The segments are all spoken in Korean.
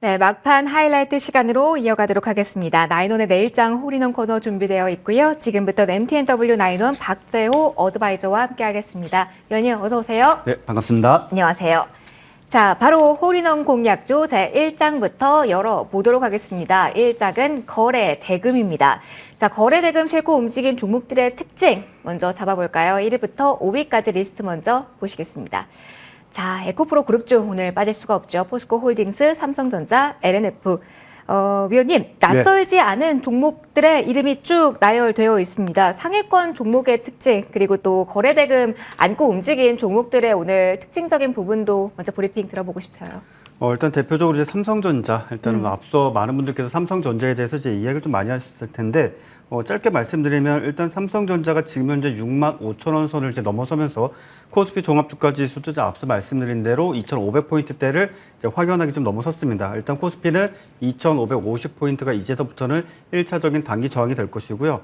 네, 막판 하이라이트 시간으로 이어가도록 하겠습니다. 나인원의 내일장 홀인원 코너 준비되어 있고요. 지금부터 MTNW 나인원 박재호 어드바이저와 함께하겠습니다. 위원님 어서 오세요. 네, 반갑습니다. 안녕하세요. 자, 바로 홀인원 공략조 제1장부터 열어보도록 하겠습니다. 1장은 거래 대금입니다. 자, 거래 대금 싣고 움직인 종목들의 특징 먼저 잡아볼까요? 1위부터 5위까지 리스트 먼저 보시겠습니다. 자, 에코프로 그룹주 오늘 빠질 수가 없죠. 포스코 홀딩스, 삼성전자, LNF. 위원님, 낯설지 않은 종목들의 이름이 쭉 나열되어 있습니다. 상위권 종목의 특징, 그리고 또 거래대금 안고 움직인 종목들의 오늘 특징적인 부분도 먼저 브리핑 들어보고 싶어요. 일단 대표적으로 이제 삼성전자, 일단은 앞서 많은 분들께서 삼성전자에 대해서 이제 이야기를 좀 많이 하셨을 텐데, 짧게 말씀드리면 일단 삼성전자가 지금 현재 65,000원 선을 이제 넘어서면서 코스피 종합주가지수도 앞서 말씀드린 대로 2,500포인트대를 이제 확연하게 좀 넘어섰습니다. 일단 코스피는 2,550포인트가 이제서부터는 1차적인 단기 저항이 될 것이고요.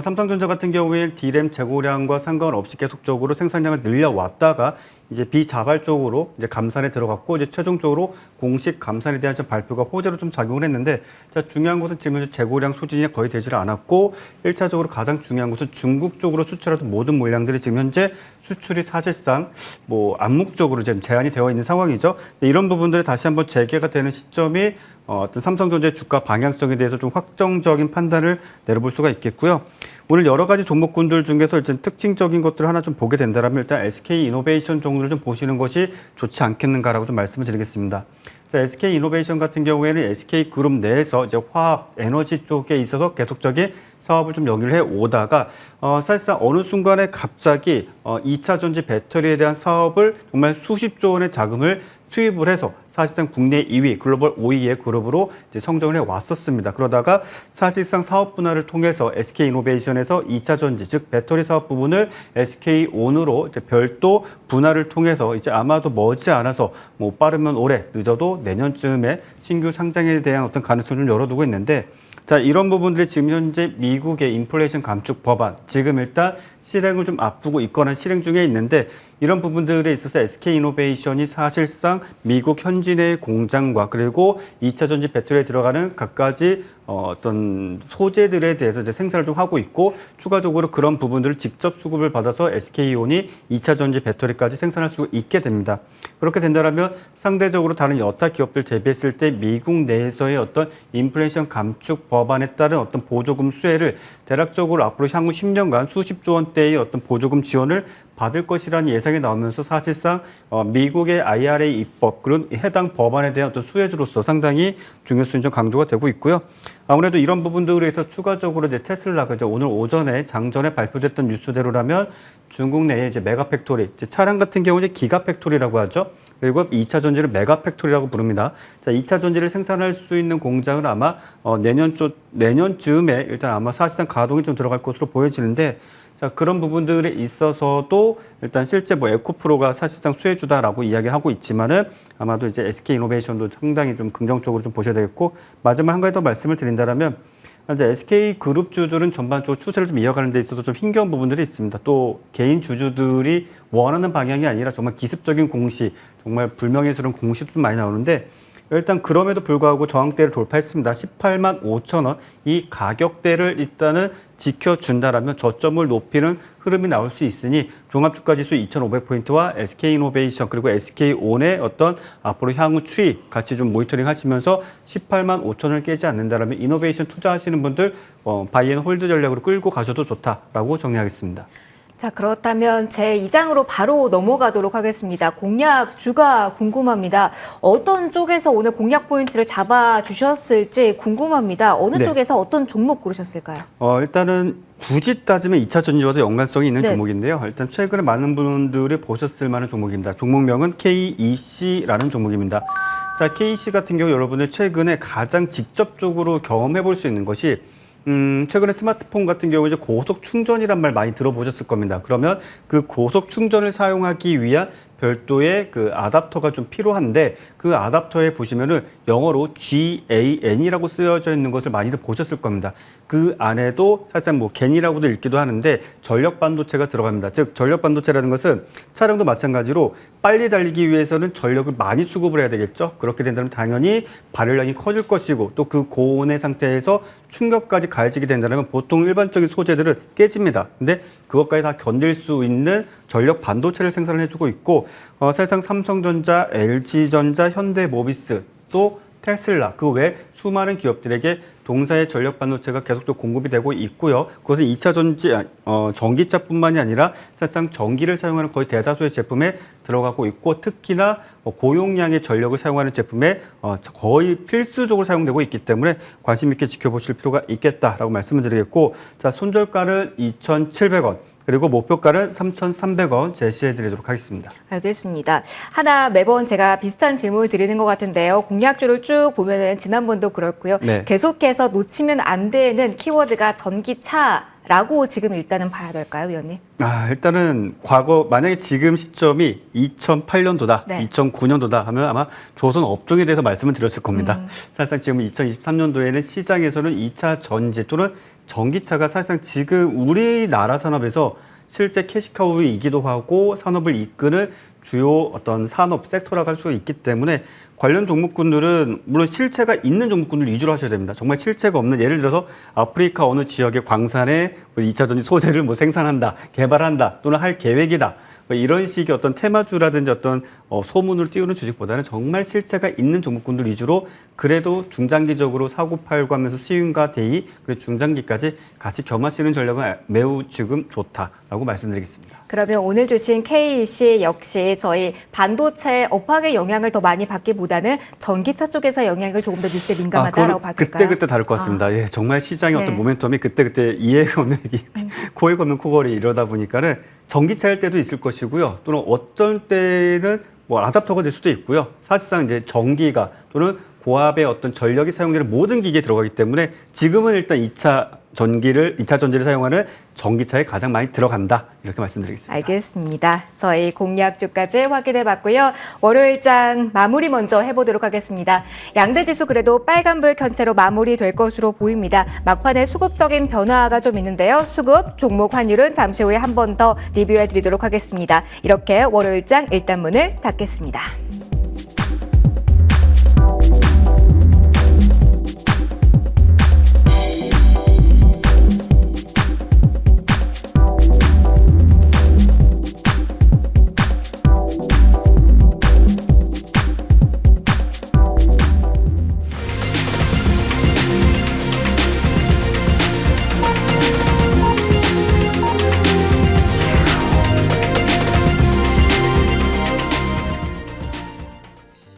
삼성전자 같은 경우에 D램 재고량과 상관없이 계속적으로 생산량을 늘려왔다가 이제 비자발적으로 이제 감산에 들어갔고 이제 최종적으로 공식 감산에 대한 좀 발표가 호재로 좀 작용을 했는데 자, 중요한 것은 지금 현재 재고량 소진이 거의 되질 않았고 1차적으로 가장 중요한 것은 중국 쪽으로 수출하던 모든 물량들이 지금 현재 수출이 사실상 뭐 암묵적으로 지금 제한이 되어 있는 상황이죠. 이런 부분들이 다시 한번 재개가 되는 시점이 어떤 삼성전자의 주가 방향성에 대해서 좀 확정적인 판단을 내려볼 수가 있겠고요. 오늘 여러 가지 종목군들 중에서 일단 특징적인 것들을 하나 좀 보게 된다면 일단 SK 이노베이션 정도를 좀 보시는 것이 좋지 않겠는가라고 좀 말씀을 드리겠습니다. 자, SK 이노베이션 같은 경우에는 SK 그룹 내에서 이제 화학, 에너지 쪽에 있어서 계속적인 사업을 좀 영위를 해 오다가 사실상 어느 순간에 갑자기 2차 전지 배터리에 대한 사업을 정말 수십조 원의 자금을 투입을 해서 사실상 국내 2위, 글로벌 5위의 그룹으로 이제 성장을 해 왔었습니다. 그러다가 사실상 사업 분할을 통해서 SK이노베이션에서 2차 전지, 즉 배터리 사업 부분을 SK온으로 이제 별도 분할을 통해서 이제 아마도 머지않아서 뭐 빠르면 올해, 늦어도 내년쯤에 신규 상장에 대한 어떤 가능성을 좀 열어두고 있는데 자, 이런 부분들이 지금 현재 미국의 인플레이션 감축 법안, 지금 일단 실행을 좀 앞두고 있거나 실행 중에 있는데 이런 부분들에 있어서 SK이노베이션이 사실상 미국 현지 내 공장과 그리고 2차 전지 배터리에 들어가는 갖가지 어떤 소재들에 대해서 이제 생산을 좀 하고 있고 추가적으로 그런 부분들을 직접 수급을 받아서 SK온이 2차 전지 배터리까지 생산할 수 있게 됩니다. 그렇게 된다면 상대적으로 다른 여타 기업들 대비했을 때 미국 내에서의 어떤 인플레이션 감축 법안에 따른 어떤 보조금 수혜를 대략적으로 앞으로 향후 10년간 수십조 원대의 어떤 보조금 지원을 받을 것이라는 예상이 나오면서 사실상 미국의 IRA 입법 그런 해당 법안에 대한 어떤 수혜주로서 상당히 중요성이 좀 강조가 되고 있고요. 아무래도 이런 부분들에 의해서 추가적으로 이제 테슬라가 이제 오늘 오전에 장전에 발표됐던 뉴스대로라면 중국 내에 이제 메가팩토리, 이제 차량 같은 경우는 기가팩토리라고 하죠. 그리고 2차 전지를 메가팩토리라고 부릅니다. 자, 2차 전지를 생산할 수 있는 공장은 아마 내년쯤에 일단 아마 사실상 가동이 좀 들어갈 것으로 보여지는데 자, 그런 부분들에 있어서도 일단 실제 뭐 에코프로가 사실상 수혜주다라고 이야기를 하고 있지만은 아마도 이제 SK이노베이션도 상당히 좀 긍정적으로 좀 보셔야 되겠고 마지막 한 가지 더 말씀을 드린다면 이제 SK 그룹주들은 전반적으로 추세를 좀 이어가는 데 있어서 좀 힘겨운 부분들이 있습니다. 또 개인 주주들이 원하는 방향이 아니라 정말 기습적인 공시, 정말 불명예스러운 공시도 좀 많이 나오는데 일단 그럼에도 불구하고 저항대를 돌파했습니다. 18만 5천 원. 이 가격대를 일단은 지켜준다라면 저점을 높이는 흐름이 나올 수 있으니 종합주가지수 2,500포인트와 SK이노베이션 그리고 SK온의 어떤 앞으로 향후 추이 같이 좀 모니터링 하시면서 18만 5천 원을 깨지 않는다라면 이노베이션 투자하시는 분들 바이앤홀드 전략으로 끌고 가셔도 좋다라고 정리하겠습니다. 자, 그렇다면 제2장으로 바로 넘어가도록 하겠습니다. 공략주가 궁금합니다. 어떤 쪽에서 오늘 공략 포인트를 잡아주셨을지 궁금합니다. 어느 쪽에서 어떤 종목 고르셨을까요? 일단은 굳이 따지면 2차 전지와도 연관성이 있는 네. 종목인데요. 일단 최근에 많은 분들이 보셨을 만한 종목입니다. 종목명은 KEC라는 종목입니다. 자, KEC 같은 경우 여러분들 최근에 가장 직접적으로 경험해 볼 수 있는 것이 최근에 스마트폰 같은 경우 이제 고속 충전이란 말 많이 들어보셨을 겁니다. 그러면 그 고속 충전을 사용하기 위한 별도의 그 아답터가 좀 필요한데 그 아답터에 보시면은 영어로 GAN이라고 쓰여져 있는 것을 많이들 보셨을 겁니다. 그 안에도 사실상 뭐 겐이라고도 읽기도 하는데 전력 반도체가 들어갑니다. 즉 전력 반도체라는 것은 차량도 마찬가지로 빨리 달리기 위해서는 전력을 많이 수급을 해야 되겠죠. 그렇게 된다면 당연히 발열량이 커질 것이고 또 그 고온의 상태에서 충격까지 가해지게 된다면 보통 일반적인 소재들은 깨집니다. 근데 그것까지 다 견딜 수 있는 전력 반도체를 생산을 해주고 있고 사실상 삼성전자, LG전자, 현대모비스 또 테슬라 그 외 수많은 기업들에게 동사의 전력 반도체가 계속적으로 공급이 되고 있고요. 그것은 2차 전기차뿐만이 아니라 사실상 전기를 사용하는 거의 대다수의 제품에 들어가고 있고 특히나 고용량의 전력을 사용하는 제품에 거의 필수적으로 사용되고 있기 때문에 관심 있게 지켜보실 필요가 있겠다라고 말씀을 드리겠고 자 손절가는 2,700원. 그리고 목표가는 3,300원 제시해 드리도록 하겠습니다. 알겠습니다. 하나 매번 제가 비슷한 질문을 드리는 것 같은데요. 공약주를 쭉 보면은 지난번도 그렇고요. 네. 계속해서 놓치면 안 되는 키워드가 전기차라고 지금 일단은 봐야 될까요, 위원님? 일단은 과거 만약에 지금 시점이 2008년도다, 네. 2009년도다 하면 아마 조선 업종에 대해서 말씀을 드렸을 겁니다. 사실상 지금 2023년도에는 시장에서는 2차 전지 또는 전기차가 사실상 지금 우리나라 산업에서 실제 캐시카우이기도 하고 산업을 이끄는 주요 어떤 산업 섹터라고 할 수가 있기 때문에 관련 종목군들은 물론 실체가 있는 종목군들 위주로 하셔야 됩니다. 정말 실체가 없는 예를 들어서 아프리카 어느 지역의 광산에 2차 전지 소재를 뭐 생산한다, 개발한다 또는 할 계획이다. 이런 식의 어떤 테마주라든지 어떤 소문을 띄우는 주식보다는 정말 실체가 있는 종목군들 위주로 그래도 중장기적으로 사고 팔고 하면서 수익과 대위 그리고 중장기까지 같이 겸하시는 전략은 매우 지금 좋다라고 말씀드리겠습니다. 그러면 오늘 주신 KEC 역시 저희 반도체 업황의 영향을 더 많이 받기보다는 전기차 쪽에서 영향을 조금 더 뉴스에 민감하다라고 봐도 될까요? 그때그때 다를 것 같습니다. 예, 정말 시장의 네. 어떤 모멘텀이 그때그때 이해가 없는 코에 없는 코걸이 이러다 보니까는 전기차일 때도 있을 것이고요. 또는 어떤 때는 뭐 아답터가 될 수도 있고요. 사실상 이제 전기가 또는 고압의 어떤 전력이 사용되는 모든 기기에 들어가기 때문에 지금은 일단 2차 전지를 사용하는 전기차에 가장 많이 들어간다. 이렇게 말씀드리겠습니다. 알겠습니다. 저희 공약주까지 확인해 봤고요. 월요일장 마무리 먼저 해보도록 하겠습니다. 양대 지수 그래도 빨간불 켠 채로 마무리될 것으로 보입니다. 막판에 수급적인 변화가 좀 있는데요. 수급, 종목 환율은 잠시 후에 한 번 더 리뷰해 드리도록 하겠습니다. 이렇게 월요일장 일단 문을 닫겠습니다.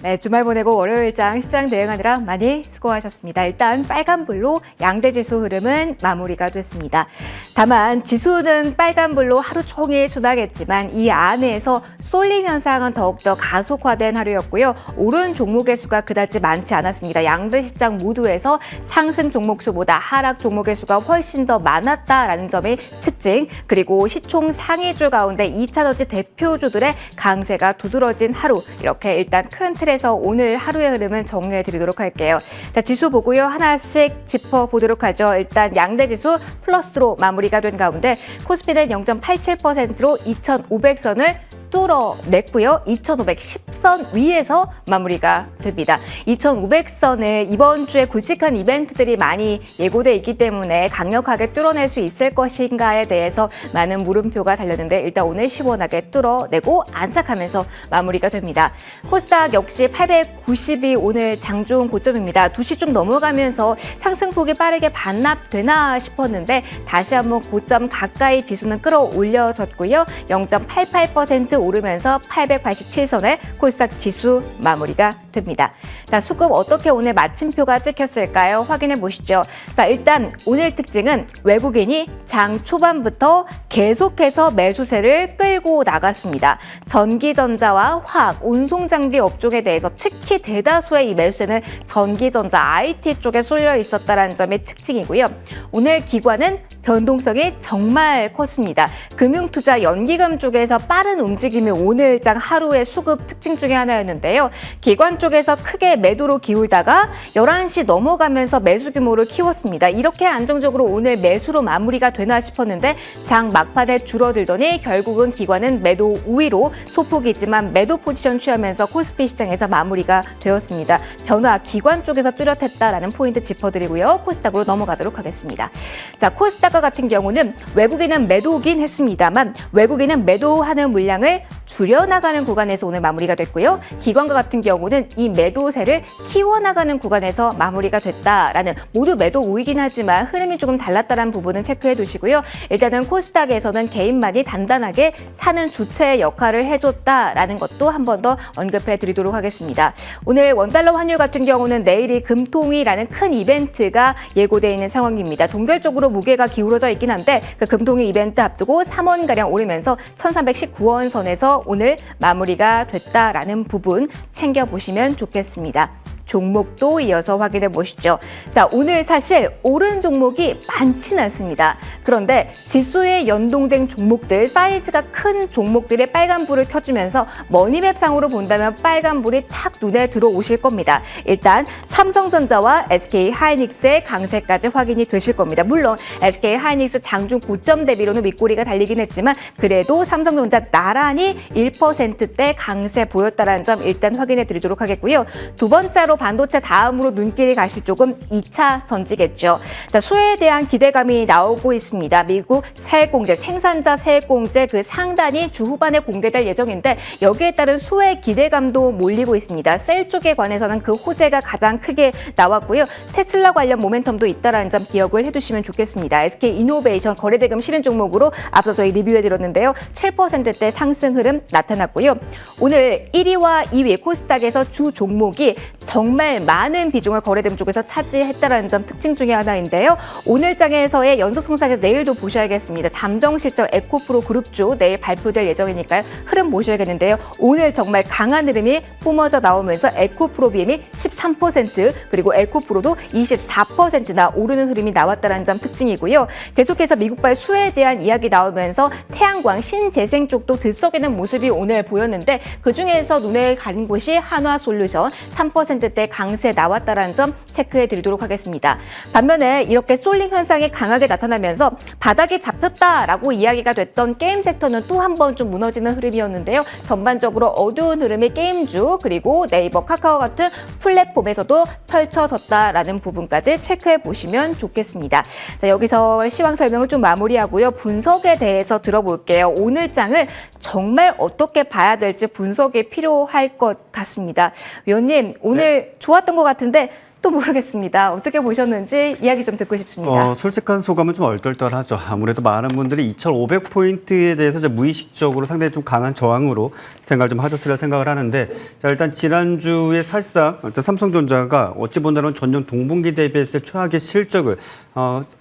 네, 주말 보내고 월요일장 시장 대응하느라 많이 수고하셨습니다. 일단 빨간불로 양대지수 흐름은 마무리가 됐습니다. 다만 지수는 빨간불로 하루 종일 순항했지만 이 안에서 쏠림 현상은 더욱더 가속화된 하루였고요. 오른 종목의 수가 그다지 많지 않았습니다. 양대 시장 모두에서 상승 종목 수보다 하락 종목의 수가 훨씬 더 많았다라는 점이 특징. 그리고 시총 상위주 가운데 2차 전지 대표주들의 강세가 두드러진 하루. 이렇게 일단 큰 틀에서 오늘 하루의 흐름은 정리해 드리도록 할게요. 자, 지수 보고요. 하나씩 짚어보도록 하죠. 일단 양대 지수 플러스로 마무리가 된 가운데 코스피는 0.87%로 2,500선을 뚫어냈고요. 2,510선 위에서 마무리가 됩니다. 2,500선을 이번 주에 굵직한 이벤트들이 많이 예고돼 있기 때문에 강력하게 뚫어낼 수 있을 것인가에 대해서 많은 물음표가 달렸는데 일단 오늘 시원하게 뚫어내고 안착하면서 마무리가 됩니다. 코스닥 역시 890이 오늘 장중 고점입니다. 2시 좀 넘어가면서 상승폭이 빠르게 반납되나 싶었는데 다시 한번 고점 가까이 지수는 끌어올려졌고요. 0.88% 오르면서 887선에 코스닥 지수 마무리가 됩니다. 자, 수급 어떻게 오늘 마침표가 찍혔을까요? 확인해 보시죠. 자, 일단 오늘 특징은 외국인이 장 초반부터 계속해서 매수세를 끌고 나갔습니다. 전기전자와 화학, 운송장비 업종에 대해서 특히 대다수의 이 매수세는 전기전자, IT 쪽에 쏠려 있었다는 점이 특징이고요. 오늘 기관은 변동성이 정말 컸습니다. 금융투자 연기금 쪽에서 빠른 움직임이 오늘장 하루의 수급 특징 중에 하나였는데요. 기관 쪽에서 크게 매도로 기울다가 11시 넘어가면서 매수 규모를 키웠습니다. 이렇게 안정적으로 오늘 매수로 마무리가 되나 싶었는데 장 막판에 줄어들더니 결국은 기관은 매도 우위로 소폭이지만 매도 포지션 취하면서 코스피 시장에서 마무리가 되었습니다. 변화 기관 쪽에서 뚜렷했다라는 포인트 짚어드리고요. 코스닥으로 넘어가도록 하겠습니다. 자, 코스닥 같은 경우는 외국인은 매도긴 했습니다만 외국인은 매도하는 물량을 줄여나가는 구간에서 오늘 마무리가 됐고요. 기관과 같은 경우는 이 매도세를 키워나가는 구간에서 마무리가 됐다라는 모두 매도 우위긴 하지만 흐름이 조금 달랐다는 부분은 체크해 두시고요. 일단은 코스닥에서는 개인만이 단단하게 사는 주체의 역할을 해줬다라는 것도 한 번 더 언급해 드리도록 하겠습니다. 오늘 원달러 환율 같은 경우는 내일이 금통위라는 큰 이벤트가 예고되어 있는 상황입니다. 동결적으로 무게가 기울어져 있긴 한데 그 금통위 이벤트 앞두고 3원가량 오르면서 1319원 선에서 오늘 마무리가 됐다라는 부분 챙겨보시면 좋겠습니다. 종목도 이어서 확인해 보시죠. 자, 오늘 사실 오른 종목이 많지는 않습니다. 그런데 지수에 연동된 종목들, 사이즈가 큰 종목들의 빨간불을 켜주면서 머니맵상으로 본다면 빨간불이 탁 눈에 들어오실 겁니다. 일단 삼성전자와 SK하이닉스의 강세까지 확인이 되실 겁니다. 물론 SK하이닉스 장중 고점 대비로는 윗꼬리가 달리긴 했지만 그래도 삼성전자 나란히 1%대 강세 보였다는 점 일단 확인해 드리도록 하겠고요. 두 번째로 반도체 다음으로 눈길이 가실 쪽은 2차 전지겠죠. 자, 수혜에 대한 기대감이 나오고 있습니다. 미국 세액공제, 생산자 세액공제 그 상단이 주 후반에 공개될 예정인데 여기에 따른 수혜 기대감도 몰리고 있습니다. 셀 쪽에 관해서는 그 호재가 가장 크게 나왔고요. 테슬라 관련 모멘텀도 있다는 점 기억을 해두시면 좋겠습니다. SK이노베이션 거래대금 실현 종목으로 앞서 저희 리뷰해드렸는데요. 7%대 상승 흐름 나타났고요. 오늘 1위와 2위 코스닥에서 주 종목이 정말 많은 비중을 거래대금 쪽에서 차지했다는 점 특징 중에 하나인데요. 오늘 장에서의 연속 성장에서 내일도 보셔야겠습니다. 잠정실적 에코프로 그룹주 내일 발표될 예정이니까요. 흐름 보셔야겠는데요. 오늘 정말 강한 흐름이 뿜어져 나오면서 에코프로 BM이 13% 그리고 에코프로도 24%나 오르는 흐름이 나왔다는 점 특징이고요. 계속해서 미국발 수혜에 대한 이야기 나오면서 태양광, 신재생 쪽도 들썩이는 모습이 오늘 보였는데 그중에서 눈에 가는 곳이 한화솔루션 3%대 강세 나왔다는 점 체크해 드리도록 하겠습니다. 반면에 이렇게 쏠림 현상이 강하게 나타나면서 바닥에 잡혔다라고 이야기가 됐던 게임 섹터는 또 한 번 좀 무너지는 흐름이었는데요. 전반적으로 어두운 흐름의 게임주 그리고 네이버, 카카오 같은 플랫폼에서도 펼쳐졌다라는 부분까지 체크해 보시면 좋겠습니다. 자, 여기서 시황 설명을 좀 마무리하고요. 분석에 대해서 들어볼게요. 오늘 장을 정말 어떻게 봐야 될지 분석이 필요할 것 같습니다. 위원님, 오늘 좋았던 것 같은데 또 모르겠습니다. 어떻게 보셨는지 이야기 좀 듣고 싶습니다. 솔직한 소감은 좀 얼떨떨하죠. 아무래도 많은 분들이 2,500포인트에 대해서 이제 무의식적으로 상당히 좀 강한 저항으로 생각을 좀 하셨으리라 생각을 하는데, 자, 일단 지난주에 사실상 일단 삼성전자가 어찌 본다면 전년 동분기 대비했을 최악의 실적을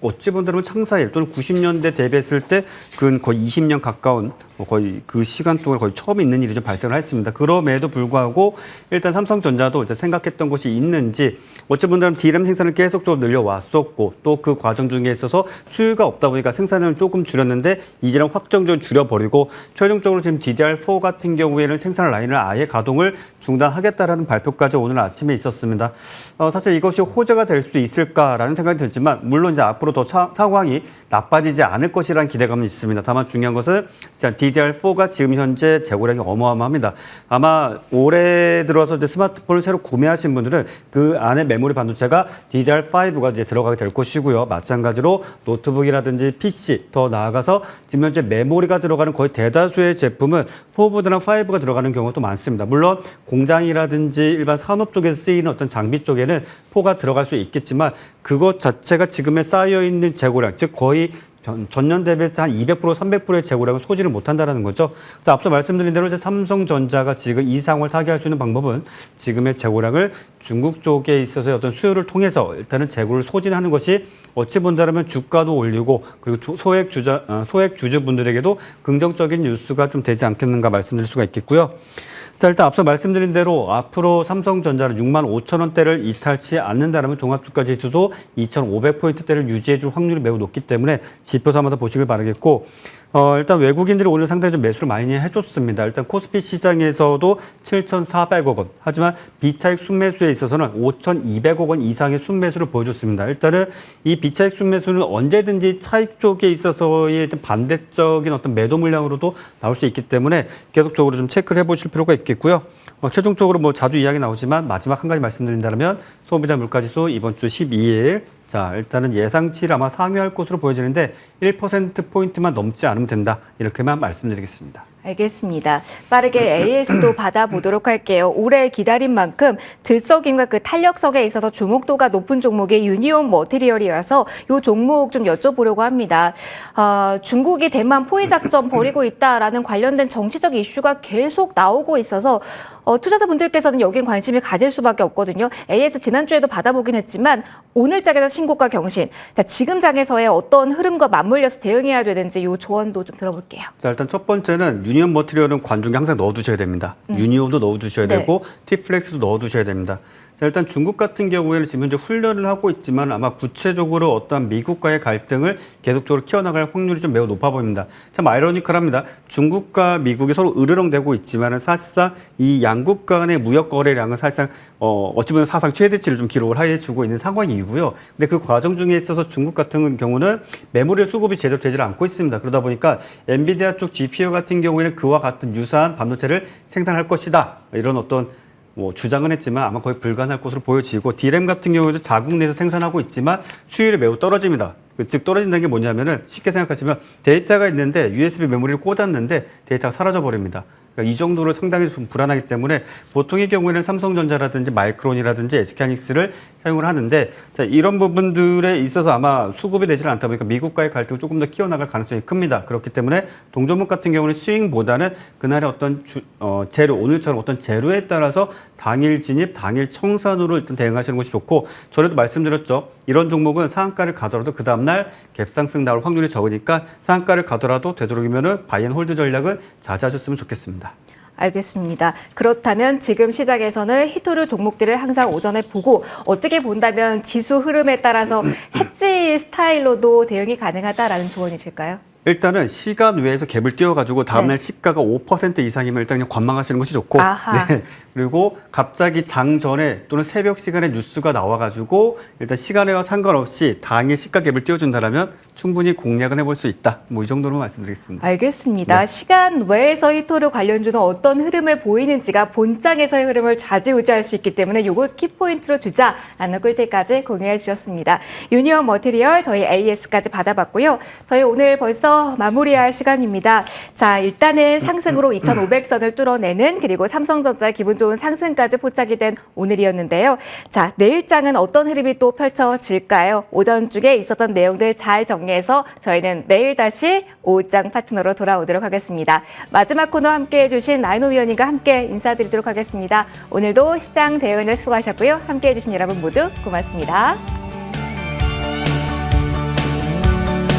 어찌 본다면 창사일 또는 90년대 대비했을 때 그 거의 20년 가까운 거의 그 시간 동안 거의 처음 있는 일이 좀 발생을 했습니다. 그럼에도 불구하고 일단 삼성전자도 이제 생각했던 것이 있는지 어찌 본다면 DRAM 생산을 계속적으로 늘려왔었고 또 그 과정 중에 있어서 수요가 없다 보니까 생산을 조금 줄였는데 이제는 확정적으로 줄여버리고 최종적으로 지금 DDR4 같은 경우에는 생산 라인을 아예 가동을 중단하겠다라는 발표까지 오늘 아침에 있었습니다. 사실 이것이 호재가 될 수 있을까라는 생각이 들지만 물론 이제 앞으로 더 상황이 나빠지지 않을 것이라는 기대감은 있습니다. 다만 중요한 것은 DDR4가 지금 현재 재고량이 어마어마합니다. 아마 올해 들어서 이제 스마트폰을 새로 구매하신 분들은 그 안에 메모리 반도체가 DDR5가 이제 들어가게 될 것이고요. 마찬가지로 노트북이라든지 PC 더 나아가서 지금 현재 메모리가 들어가는 거의 대다수의 제품은 4보다는 5가 들어가는 경우도 많습니다. 물론 공장이라든지 일반 산업 쪽에서 쓰이는 어떤 장비 쪽에는 4가 들어갈 수 있겠지만 그것 자체가 지금에 쌓여 있는 재고량, 즉 거의 전년 대비해서 한 200%, 300%의 재고량을 소지를 못한다는 거죠. 그래서 앞서 말씀드린 대로 이제 삼성전자가 지금 이 상황을 타개할 수 있는 방법은 지금의 재고량을 중국 쪽에 있어서 어떤 수요를 통해서 일단은 재고를 소진하는 것이 어찌 본다면 주가도 올리고 그리고 소액 주주분들에게도 긍정적인 뉴스가 좀 되지 않겠는가 말씀드릴 수가 있겠고요. 자, 일단 앞서 말씀드린 대로 앞으로 삼성전자는 65,000원대를 이탈치 않는다면 종합주가지수도 2,500포인트대를 유지해줄 확률이 매우 높기 때문에 지표 삼아서 보시길 바라겠고, 일단 외국인들이 오늘 상당히 좀 매수를 많이 해줬습니다. 일단 코스피 시장에서도 7,400억 원. 하지만 비차익 순매수에 있어서는 5,200억 원 이상의 순매수를 보여줬습니다. 일단은 이 비차익 순매수는 언제든지 차익 쪽에 있어서의 반대적인 어떤 매도 물량으로도 나올 수 있기 때문에 계속적으로 좀 체크를 해보실 필요가 있겠고요. 최종적으로 뭐 자주 이야기 나오지만 마지막 한 가지 말씀드린다면 소비자 물가지수 이번 주 12일 자, 일단은 예상치를 아마 상회할 것으로 보여지는데 1%포인트만 넘지 않으면 된다. 이렇게만 말씀드리겠습니다. 알겠습니다. 빠르게 AS도 받아보도록 할게요. 오래 기다린 만큼 들썩임과 그 탄력성에 있어서 주목도가 높은 종목이 유니온 머티리얼이어서 이 종목 좀 여쭤보려고 합니다. 중국이 대만 포위 작전 벌이고 있다라는 관련된 정치적 이슈가 계속 나오고 있어서 투자자분들께서는 여긴 관심이 가질 수밖에 없거든요. AS 지난주에도 받아보긴 했지만 오늘 장에서 신고가 경신. 자, 지금 장에서의 어떤 흐름과 맞물려서 대응해야 되는지 이 조언도 좀 들어볼게요. 자, 일단 첫 번째는 유니온 머티리얼은 관중에 항상 넣어두셔야 됩니다. 유니온도 넣어두셔야 되고 티플렉스도 넣어두셔야 됩니다. 자, 일단 중국 같은 경우에는 지금 현재 훈련을 하고 있지만 아마 구체적으로 어떤 미국과의 갈등을 계속적으로 키워나갈 확률이 좀 매우 높아 보입니다. 참 아이러니컬합니다. 중국과 미국이 서로 으르렁대고 있지만 사실상 이 양국 간의 무역 거래량은 사실상 어찌 보면 사상 최대치를 좀 기록을 해주고 있는 상황이고요. 근데 그 과정 중에 있어서 중국 같은 경우는 메모리 수급이 제대로 되지 않고 있습니다. 그러다 보니까 엔비디아 쪽 GPU 같은 경우에는 그와 같은 유사한 반도체를 생산할 것이다. 이런 어떤 주장은 했지만 아마 거의 불가능할 것으로 보여지고 D램 같은 경우에도 자국 내에서 생산하고 있지만 수율이 매우 떨어집니다. 즉 떨어진다는 게 뭐냐면은 쉽게 생각하시면 데이터가 있는데 USB 메모리를 꽂았는데 데이터가 사라져 버립니다. 그러니까 이 정도로 상당히 좀 불안하기 때문에 보통의 경우에는 삼성전자라든지 마이크론이라든지 SK하이닉스를 사용을 하는데 자, 이런 부분들에 있어서 아마 수급이 되지는 않다 보니까 미국과의 갈등을 조금 더 키워나갈 가능성이 큽니다. 그렇기 때문에 동종목 같은 경우는 스윙보다는 그날의 어떤 재료, 오늘처럼 어떤 재료에 따라서 당일 진입, 당일 청산으로 일단 대응하시는 것이 좋고 전에도 말씀드렸죠. 이런 종목은 상한가를 가더라도 그 다음날 갭상승 나올 확률이 적으니까 상한가를 가더라도 되도록이면은 바이앤홀드 전략은 자제하셨으면 좋겠습니다. 알겠습니다. 그렇다면 지금 시장에서는 히토류 종목들을 항상 오전에 보고 어떻게 본다면 지수 흐름에 따라서 해지 스타일로도 대응이 가능하다라는 조언이실까요? 일단은 시간 외에서 갭을 띄워가지고 다음날 시가가 5% 이상이면 일단 그냥 관망하시는 것이 좋고, 네. 그리고 갑자기 장 전에 또는 새벽 시간에 뉴스가 나와가지고 일단 시간에와 상관없이 당일 시가 갭을 띄워준다면 충분히 공략은 해볼 수 있다. 뭐 이 정도로 말씀드리겠습니다. 알겠습니다. 네. 시간 외에서 히토류 관련주는 어떤 흐름을 보이는지가 본장에서의 흐름을 좌지우지할 수 있기 때문에 요거 키포인트로 주자라는 꿀팁까지 공유해 주셨습니다. 유니온 머티리얼 저희 AS까지 받아봤고요. 저희 오늘 벌써 마무리할 시간입니다. 자, 일단은 상승으로 2,500선을 뚫어내는 그리고 삼성전자의 기분 좋은 상승까지 포착이 된 오늘이었는데요. 자, 내일장은 어떤 흐름이 또 펼쳐질까요? 오전 중에 있었던 내용들 잘 정리해서 저희는 내일 다시 오후장 파트너로 돌아오도록 하겠습니다. 마지막 코너 함께해 주신 나인호 위원님과 함께 인사드리도록 하겠습니다. 오늘도 시장 대응을 수고하셨고요. 함께해 주신 여러분 모두 고맙습니다.